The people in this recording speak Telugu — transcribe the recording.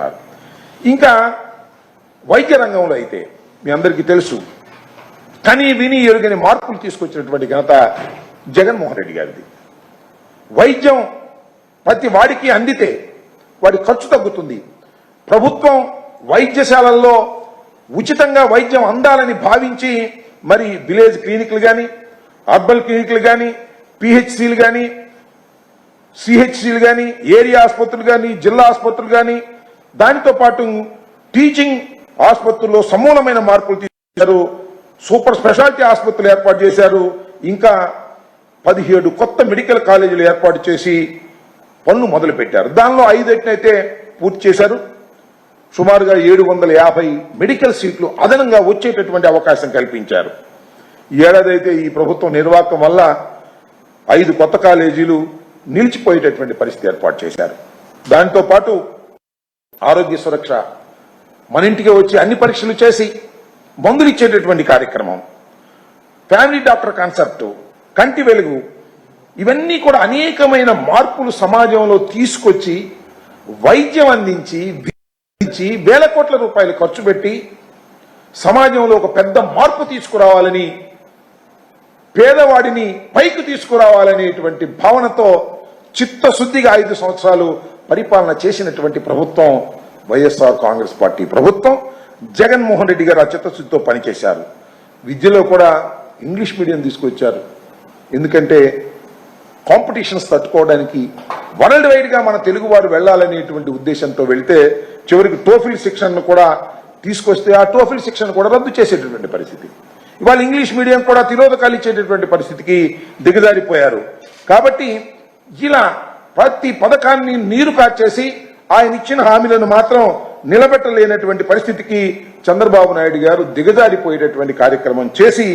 చేస్తున్నారు. ఇంకా వైద్య రంగంలో అయితే మీ అందరికీ తెలుసు, కని విని ఎరుగని మార్పులు తీసుకొచ్చినటువంటి ఘనత జగన్మోహన్ రెడ్డి గారిది. వైద్యం ప్రతి వాడికి అందితే వాడి ఖర్చు తగ్గుతుంది. ప్రభుత్వం వైద్యశాలల్లో ఉచితంగా వైద్యం అందాలని భావించి మరి విలేజ్ క్లినిక్లు కానీ, అర్బన్ క్లినిక్లు కానీ, పిహెచ్సిలు కానీ, సిహెచ్సిలు కానీ, ఏరియా ఆసుపత్రులు కానీ, జిల్లా ఆసుపత్రులు కానీ, దానితో పాటు టీచింగ్ ఆసుపత్రుల్లో సమూలమైన మార్పులు తీసుకొచ్చారు. సూపర్ స్పెషాలిటీ ఆసుపత్రులు ఏర్పాటు చేశారు. ఇంకా 17 కొత్త మెడికల్ కాలేజీలు ఏర్పాటు చేసి పనులు మొదలు పెట్టారు. దానిలో 5 అయితే పూర్తి చేశారు. సుమారుగా 750 మెడికల్ సీట్లు అదనంగా వచ్చేటటువంటి అవకాశం కల్పించారు. ఈ ఏడాది అయితే ఈ ప్రభుత్వం నిర్వాహకం వల్ల 5 కొత్త కాలేజీలు నిలిచిపోయేటటువంటి పరిస్థితి ఏర్పాటు చేశారు. దాంతో పాటు ఆరోగ్య సురక్ష, మన ఇంటికి వచ్చి అన్ని పరీక్షలు చేసి మందులు ఇచ్చేటటువంటి కార్యక్రమం, ఫ్యామిలీ డాక్టర్ కాన్సెప్ట్, కంటి వెలుగు, ఇవన్నీ కూడా అనేకమైన మార్పులు సమాజంలో తీసుకొచ్చి వైద్యం అందించి వేల కోట్ల రూపాయలు ఖర్చు పెట్టి సమాజంలో ఒక పెద్ద మార్పు తీసుకురావాలని, పేదవాడిని పైకి తీసుకురావాలనేటువంటి భావనతో చిత్తశుద్ధిగా 5 సంవత్సరాలు పరిపాలన చేసినటువంటి ప్రభుత్వం వైఎస్ఆర్ కాంగ్రెస్ పార్టీ ప్రభుత్వం. జగన్మోహన్ రెడ్డి గారు ఆ చిత్తశుద్ధితో పనిచేశారు. విద్యలో కూడా ఇంగ్లీష్ మీడియం తీసుకొచ్చారు. ఎందుకంటే కాంపిటీషన్స్ తట్టుకోవడానికి వరల్డ్ వైడ్ గా మన తెలుగు వారు వెళ్లాలనేటువంటి ఉద్దేశంతో వెళ్తే చివరికి టోఫిల్ శిక్షణను కూడా తీసుకొస్తే ఆ టోఫిల్ శిక్షణ కూడా రద్దు చేసేటటువంటి పరిస్థితి. ఇవాళ ఇంగ్లీష్ మీడియం కూడా తిరోధకాలు ఇచ్చేటటువంటి పరిస్థితికి దిగజారిపోయారు. కాబట్టి ఇలా ప్రతి పథకాన్ని నీరు కార్చేసి ఆయన ఇచ్చిన హామీలను మాత్రం నిలబెట్టలేనటువంటి పరిస్థితికి చంద్రబాబు నాయుడు గారు దిగజారిపోయేటటువంటి కార్యక్రమం చేసి